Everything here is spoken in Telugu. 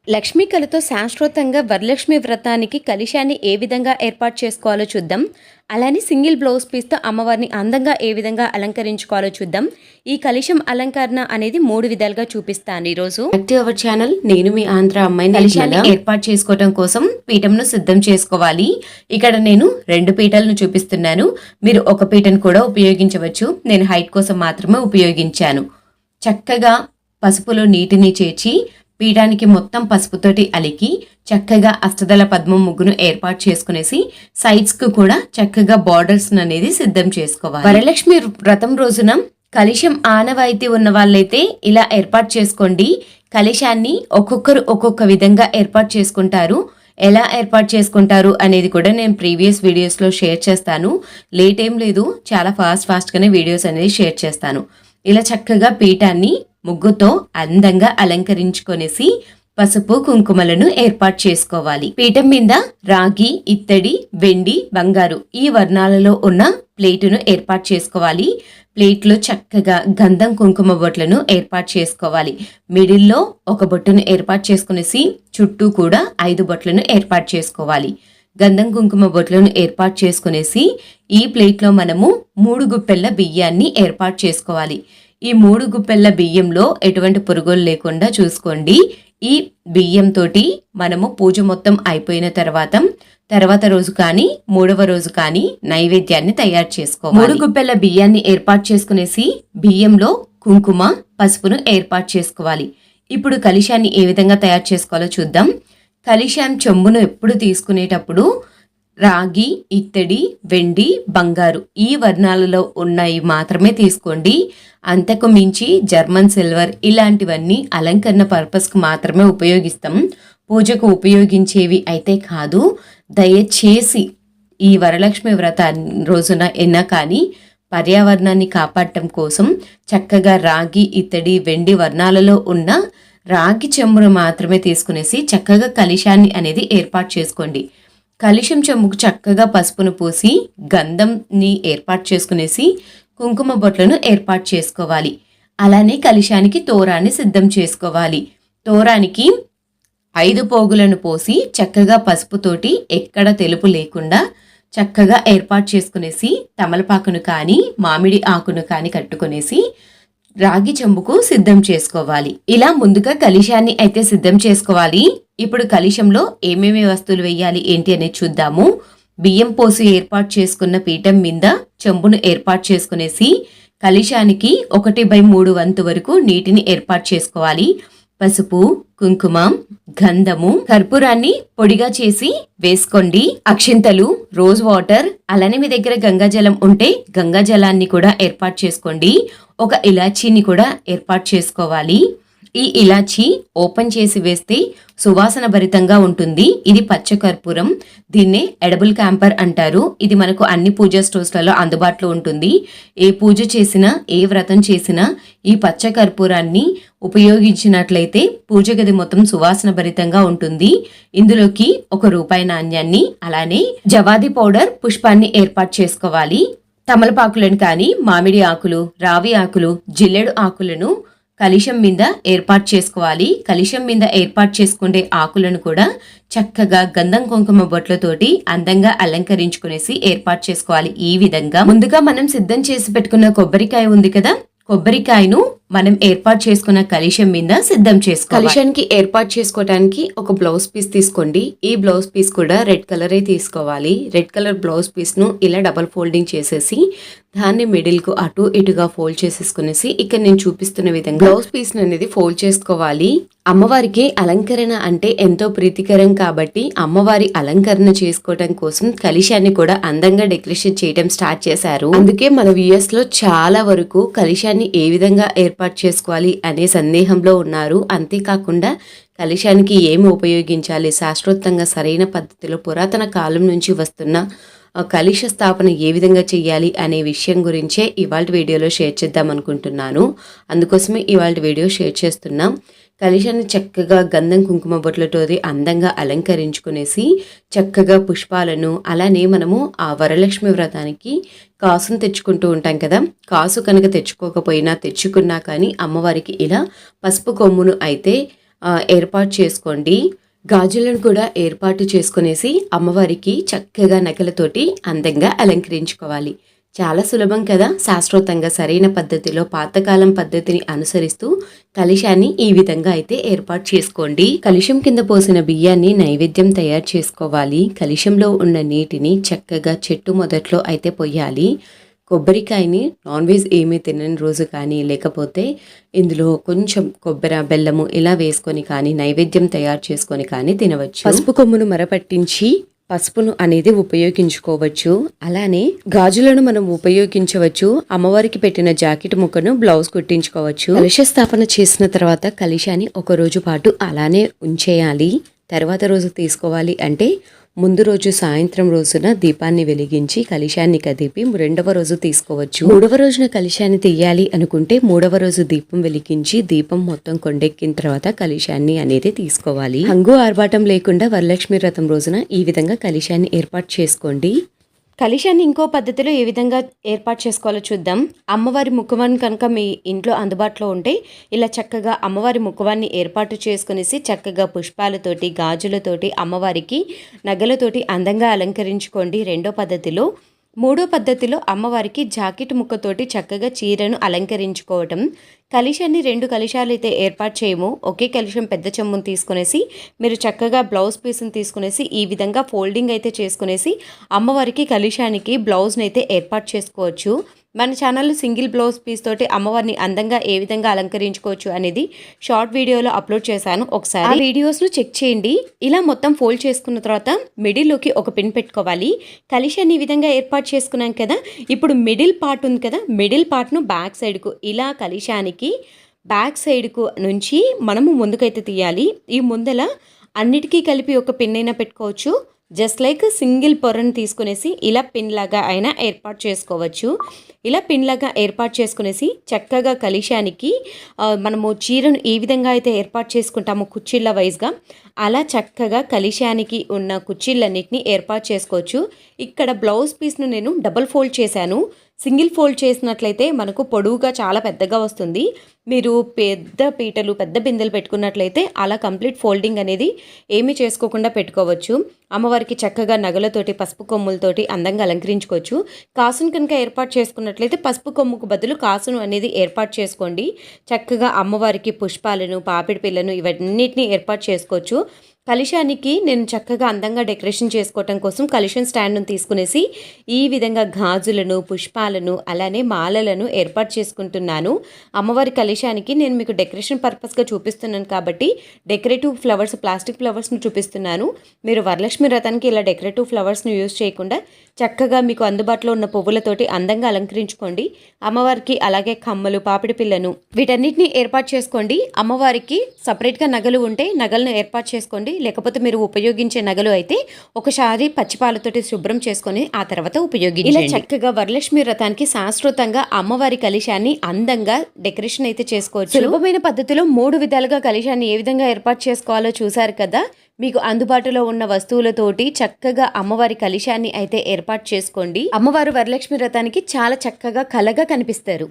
లక్ష్మీ కళతో శాశ్వతంగా వరలక్ష్మి వ్రతానికి కలశాన్ని ఏ విధంగా ఏర్పాటు చేసుకోవాలో చూద్దాం. అలానే సింగిల్ బ్లౌజ్ పీస్తో అమ్మవారిని అందంగా ఏ విధంగా అలంకరించుకోవాలో చూద్దాం. ఈ కలశం అలంకరణ అనేది 3 విధాలుగా చూపిస్తాను ఈరోజు. యాక్టివ్ అవర్ ఛానల్, నేను మీ ఆంధ్ర అమ్మాయిని. కలశాన్ని ఏర్పాటు చేసుకోవడం కోసం పీఠంను సిద్ధం చేసుకోవాలి. ఇక్కడ నేను 2 పీటలను చూపిస్తున్నాను. మీరు ఒక పీటను కూడా ఉపయోగించవచ్చు. నేను హైట్ కోసం మాత్రమే ఉపయోగించాను. చక్కగా పసుపులో నీటిని చేర్చి పీఠానికి మొత్తం పసుపుతోటి అలికి చక్కగా అష్టదళ పద్మం ముగ్గును ఏర్పాటు చేసుకునేసి సైడ్స్ కు కూడా చక్కగా బార్డర్స్ అనేది సిద్ధం చేసుకోవాలి. వరలక్ష్మి వ్రతం రోజున కలశం ఆనవాయితీ ఉన్న వాళ్ళైతే ఇలా ఏర్పాటు చేసుకోండి. కలశాన్ని ఒక్కొక్కరు ఒక్కొక్క విధంగా ఏర్పాటు చేసుకుంటారు. ఎలా ఏర్పాటు చేసుకుంటారు అనేది కూడా నేను ప్రీవియస్ వీడియోస్లో షేర్ చేస్తాను. లేట్ ఏం లేదు, చాలా ఫాస్ట్గానే వీడియోస్ అనేది షేర్ చేస్తాను. ఇలా చక్కగా పీఠాన్ని ముగ్గుతో అందంగా అలంకరించుకొనేసి పసుపు కుంకుమలను ఏర్పాటు చేసుకోవాలి. పీఠం మీద రాగి, ఇత్తడి, వెండి, బంగారు ఈ వర్ణాలలో ఉన్న ప్లేటును ఏర్పాటు చేసుకోవాలి. ప్లేట్లో చక్కగా గంధం కుంకుమ బొట్లను ఏర్పాటు చేసుకోవాలి. మిడిల్లో ఒక బొట్టును ఏర్పాటు చేసుకునేసి చుట్టూ కూడా 5 బొట్లను ఏర్పాటు చేసుకోవాలి. గంధం కుంకుమ బొట్లను ఏర్పాటు చేసుకునేసి ఈ ప్లేట్లో మనము 3 గుప్పెళ్ల బియ్యాన్ని ఏర్పాటు చేసుకోవాలి. ఈ 3 గుప్పెళ్ల బియ్యంలో ఎటువంటి పురుగులు లేకుండా చూసుకోండి. ఈ బియ్యంతో మనము పూజ మొత్తం అయిపోయిన తర్వాత రోజు కానీ 3వ రోజు కానీ నైవేద్యాన్ని తయారు చేసుకోవాలి. 3 గుప్పెళ్ల బియ్యాన్ని ఏర్పాటు చేసుకునేసి బియ్యంలో కుంకుమ, పసుపును ఏర్పాటు చేసుకోవాలి. ఇప్పుడు కలశాన్ని ఏ విధంగా తయారు చేసుకోవాలో చూద్దాం. కలశం చెంబును ఎప్పుడు తీసుకునేటప్పుడు రాగి, ఇత్తడి, వెండి, బంగారు ఈ వర్ణాలలో ఉన్నాయి మాత్రమే తీసుకోండి. అంతకు మించి జర్మన్ సిల్వర్ ఇలాంటివన్నీ అలంకరణ పర్పస్కు మాత్రమే ఉపయోగిస్తాం. పూజకు ఉపయోగించేవి అయితే కాదు. దయచేసి ఈ వరలక్ష్మి వ్రత రోజున అయినా కానీ పర్యావరణాన్ని కాపాడటం కోసం చక్కగా రాగి, ఇత్తడి, వెండి వర్ణాలలో ఉన్న రాగి చెంబును మాత్రమే తీసుకునేసి చక్కగా కలశాన్ని అనేది ఏర్పాటు చేసుకోండి. కలశం చెంబుకు చక్కగా పసుపును పూసి గంధంని ఏర్పాటు చేసుకునేసి కుంకుమ బొట్లను ఏర్పాటు చేసుకోవాలి. అలానే కలశానికి తోరాన్ని సిద్ధం చేసుకోవాలి. తోరానికి 5 పోగులను పోసి చక్కగా పసుపుతోటి ఎక్కడ తెలుపు లేకుండా చక్కగా ఏర్పాటు చేసుకునేసి తమలపాకును కానీ మామిడి ఆకును కానీ కట్టుకునేసి రాగి చెంబుకు సిద్ధం చేసుకోవాలి. ఇలా ముందుగా కలశాన్ని అయితే సిద్ధం చేసుకోవాలి. ఇప్పుడు కలశంలో ఏమేమి వస్తువులు వేయాలి ఏంటి అనేది చూద్దాము. బియ్యం పోసి ఏర్పాటు చేసుకున్న పీఠం మీద చెంబును ఏర్పాటు చేసుకునేసి కలశానికి 1/3 వంతు వరకు నీటిని ఏర్పాటు చేసుకోవాలి. పసుపు, కుంకుమ, గంధము, కర్పూరాన్ని పొడిగా చేసి వేసుకోండి. అక్షింతలు, రోజ్ వాటర్, అలానే మీ దగ్గర గంగాజలం ఉంటే గంగాజలాన్ని కూడా ఏర్పాటు చేసుకోండి. ఒక ఇలాచీని కూడా ఏర్పాటు చేసుకోవాలి. ఈ ఇలాచి ఓపెన్ చేసి వేస్తే సువాసన భరితంగా ఉంటుంది. ఇది పచ్చ కర్పూరం. దీన్నే ఎడబుల్ క్యాంపర్ అంటారు. ఇది మనకు అన్ని పూజా స్టోర్స్లలో అందుబాటులో ఉంటుంది. ఏ పూజ చేసినా, ఏ వ్రతం చేసినా ఈ పచ్చ కర్పూరాన్ని ఉపయోగించినట్లయితే పూజ గది మొత్తం సువాసన భరితంగా ఉంటుంది. ఇందులోకి ₹1 నాణ్యాన్ని, అలానే జవాది పౌడర్ పుష్పాన్ని ఏర్పాటు చేసుకోవాలి. తమలపాకులను కానీ, మామిడి ఆకులు, రావి ఆకులు, జిల్లెడు ఆకులను కలశం మీద ఏర్పాటు చేసుకోవాలి. కలశం మీద ఏర్పాటు చేసుకునే ఆకులను కూడా చక్కగా గంధం కుంకుమ బొట్లతోటి అందంగా అలంకరించుకునేసి ఏర్పాటు చేసుకోవాలి. ఈ విధంగా ముందుగా మనం సిద్ధం చేసి పెట్టుకున్న కొబ్బరికాయ ఉంది కదా, కొబ్బరికాయను మనం ఏర్పాటు చేసుకున్న కలశం మీద సిద్ధం చేసుకోవాలి. కలశానికి ఏర్పాటు చేసుకోవడానికి ఒక బ్లౌజ్ పీస్ తీసుకోండి. ఈ బ్లౌజ్ పీస్ కూడా రెడ్ కలరే తీసుకోవాలి. రెడ్ కలర్ బ్లౌజ్ పీస్ ను ఇలా డబల్ ఫోల్డింగ్ చేసేసి దాన్ని మిడిల్ కు అటు ఇటుగా ఫోల్డ్ చేసేసుకునేసి ఇక్కడ నేను చూపిస్తున్న విధంగా బ్లౌజ్ పీస్ అనేది ఫోల్డ్ చేసుకోవాలి. అమ్మవారికి అలంకరణ అంటే ఎంతో ప్రీతికరం కాబట్టి అమ్మవారి అలంకరణ చేసుకోవడం కోసం కలశాన్ని కూడా అందంగా డెకరేషన్ చేయడం స్టార్ట్ చేశారు. అందుకే మన వ్యూయర్స్ లో చాలా వరకు కలశాన్ని ఏ విధంగా ఏర్పాటు చేసుకోవాలి అనే సందేహంలో ఉన్నారు. అంతేకాకుండా కలశానికి ఏమి ఉపయోగించాలి, శాస్త్రోక్తంగా సరైన పద్ధతిలో పురాతన కాలం నుంచి వస్తున్న కలశ స్థాపన ఏ విధంగా చేయాలి అనే విషయం గురించే ఇవాళ వీడియోలో షేర్ చేద్దాం అనుకుంటున్నాను. అందుకోసమే ఇవాళ వీడియో షేర్ చేస్తున్నాం. కలశాన్ని చక్కగా గంధం కుంకుమ బొట్లతో అందంగా అలంకరించుకునేసి చక్కగా పుష్పాలను, అలానే మనము ఆ వరలక్ష్మి వ్రతానికి కాసును తెచ్చుకుంటూ ఉంటాం కదా, కాసు కనుక తెచ్చుకోకపోయినా తెచ్చుకున్నా కానీ అమ్మవారికి ఇలా పసుపు కొమ్మును అయితే ఏర్పాటు చేసుకోండి. గాజులను కూడా ఏర్పాటు చేసుకునేసి అమ్మవారికి చక్కగా నగలతోటి అందంగా అలంకరించుకోవాలి. చాలా సులభం కదా. శాస్త్రోక్తంగా సరైన పద్ధతిలో పాతకాలం పద్ధతిని అనుసరిస్తూ కలశాన్ని ఈ విధంగా అయితే ఏర్పాటు చేసుకోండి. కలశం కింద పోసిన బియ్యాన్ని నైవేద్యం తయారు చేసుకోవాలి. కలశంలో ఉన్న నీటిని చక్కగా చెట్టు మొదట్లో అయితే పొయ్యాలి. కొబ్బరికాయని నాన్ వెజ్ ఏమీ తినని రోజు కానీ, లేకపోతే ఇందులో కొంచెం కొబ్బరి బెల్లము ఇలా వేసుకొని కానీ నైవేద్యం తయారు చేసుకొని కానీ తినవచ్చు. పసుపు కొమ్మును మరపట్టించి పసుపును అనేది ఉపయోగించుకోవచ్చు. అలానే గాజులను మనం ఉపయోగించవచ్చు. అమ్మవారికి పెట్టిన జాకెట్ ముక్కను బ్లౌజ్ కుట్టించుకోవచ్చు. కలశ స్థాపన చేసిన తర్వాత కలశాన్ని ఒక రోజు పాటు అలానే ఉంచేయాలి. తర్వాత రోజు తీసుకోవాలి అంటే ముందు రోజు సాయంత్రం రోజున దీపాన్ని వెలిగించి కలశాన్ని కదిపి రెండవ రోజు తీసుకోవచ్చు. మూడవ రోజున కలశాన్ని తీయాలి అనుకుంటే మూడవ రోజు దీపం వెలిగించి దీపం మొత్తం కొండెక్కిన తర్వాత కలశాన్ని అనేది తీసుకోవాలి. హంగు ఆర్భాటం లేకుండా వరలక్ష్మి వ్రతం రోజున ఈ విధంగా కలశాన్ని ఏర్పాటు చేసుకోండి. కలశాన్ని ఇంకో పద్ధతిలో ఏ విధంగా ఏర్పాటు చేసుకోవాలో చూద్దాం. అమ్మవారి ముఖవాన్ని కనుక మీ ఇంట్లో అందుబాటులో ఉంటే ఇలా చక్కగా అమ్మవారి ముఖవాన్ని ఏర్పాటు చేసుకునేసి చక్కగా పుష్పాలతోటి గాజులతోటి అమ్మవారికి నగలతోటి అందంగా అలంకరించుకోండి రెండో పద్ధతిలో. మూడో పద్ధతిలో అమ్మవారికి జాకెట్ ముక్కతోటి చక్కగా చీరను అలంకరించుకోవటం. కలశాన్ని 2 కలశాలు అయితే ఏర్పాటు చేయము. ఒకే కలశం పెద్ద చెంబును తీసుకునేసి మీరు చక్కగా బ్లౌజ్ పీస్ని తీసుకునేసి ఈ విధంగా ఫోల్డింగ్ అయితే చేసుకునేసి అమ్మవారికి కలశానికి బ్లౌజ్ని అయితే ఏర్పాటు చేసుకోవచ్చు. మన ఛానల్లో సింగిల్ బ్లౌజ్ పీస్ తోటి అమ్మవారిని అందంగా ఏ విధంగా అలంకరించుకోవచ్చు అనేది షార్ట్ వీడియోలో అప్లోడ్ చేశాను. ఒకసారి ఆ వీడియోస్ను చెక్ చేయండి. ఇలా మొత్తం ఫోల్డ్ చేసుకున్న తర్వాత మిడిల్లోకి ఒక పిన్ పెట్టుకోవాలి. కలశాన్ని ఈ విధంగా ఏర్పాటు చేసుకున్నాం కదా. ఇప్పుడు మిడిల్ పార్ట్ ఉంది కదా, మిడిల్ పార్ట్ను బ్యాక్ సైడ్కు ఇలా కలశానికి బ్యాక్ సైడ్కు నుంచి మనము ముందుకైతే తీయాలి. ఈ ముందల అన్నిటికీ కలిపి ఒక పిన్ అయినా పెట్టుకోవచ్చు. జస్ట్ లైక్ సింగిల్ పొరను తీసుకునేసి ఇలా పిన్ లాగా అయినా ఏర్పాటు చేసుకోవచ్చు. ఇలా పిన్ లాగా ఏర్పాటు చేసుకునేసి చక్కగా కలశానికి మనము చీరను ఏ విధంగా అయితే ఏర్పాటు చేసుకుంటామో కుచ్చిళ్ళ వైజ్గా అలా చక్కగా కలశానికి ఉన్న కుచ్చిళ్ళన్నిటిని ఏర్పాటు చేసుకోవచ్చు. ఇక్కడ బ్లౌజ్ పీస్ను నేను డబుల్ ఫోల్డ్ చేశాను. సింగిల్ ఫోల్డ్ చేసినట్లయితే మనకు పొడవుగా చాలా పెద్దగా వస్తుంది. మీరు పెద్ద పీటలు పెద్ద బిందెలు పెట్టుకున్నట్లయితే అలా కంప్లీట్ ఫోల్డింగ్ అనేది ఏమీ చేసుకోకుండా పెట్టుకోవచ్చు. అమ్మవారికి చక్కగా నగలతోటి పసుపు కొమ్ములతోటి అందంగా అలంకరించుకోవచ్చు. కాసును కనుక ఏర్పాటు చేసుకున్నట్లయితే పసుపు కొమ్ముకు బదులు కాసును అనేది ఏర్పాటు చేసుకోండి. చక్కగా అమ్మవారికి పుష్పాలను పాపిడి పిల్లను ఇవన్నిటిని ఏర్పాటు చేసుకోవచ్చు. కలశానికి నేను చక్కగా అందంగా డెకరేషన్ చేసుకోవటం కోసం కలశం స్టాండ్ను తీసుకునేసి ఈ విధంగా గాజులను పుష్పాలను అలానే మాలలను ఏర్పాటు చేసుకుంటున్నాను. అమ్మవారి కలశానికి నేను మీకు డెకరేషన్ పర్పస్గా చూపిస్తున్నాను కాబట్టి డెకరేటివ్ ఫ్లవర్స్ ప్లాస్టిక్ ఫ్లవర్స్ను చూపిస్తున్నాను. మీరు వరలక్ష్మి వ్రతానికి ఇలా డెకరేటివ్ ఫ్లవర్స్ను యూజ్ చేయకుండా చక్కగా మీకు అందుబాటులో ఉన్న పువ్వులతోటి అందంగా అలంకరించుకోండి. అమ్మవారికి అలాగే కమ్మలు పాపిడి పిల్లను వీటన్నిటిని ఏర్పాటు చేసుకోండి. అమ్మవారికి సపరేట్గా నగలు ఉంటే నగలను ఏర్పాటు చేసుకోండి. లేకపోతే మీరు ఉపయోగించే నగలు అయితే ఒకసారి పచ్చిపాలతోటి శుభ్రం చేసుకొని ఆ తర్వాత ఉపయోగించండి. ఇలా చక్కగా వరలక్ష్మి వ్రతానికి శాస్త్రోక్తంగా అమ్మవారి కలశాన్ని అందంగా డెకరేషన్ అయితే చేసుకోవచ్చు. సులభమైన పద్ధతిలో 3 విధాలుగా కలశాన్ని ఏ విధంగా ఏర్పాటు చేసుకోవాలో చూసారు కదా. మీకు అందుబాటులో ఉన్న వస్తువులతోటి చక్కగా అమ్మవారి కలశాన్ని అయితే ఏర్పాటు చేసుకోండి. అమ్మవారు వరలక్ష్మి వ్రతానికి చాలా చక్కగా కలగా కనిపిస్తారు.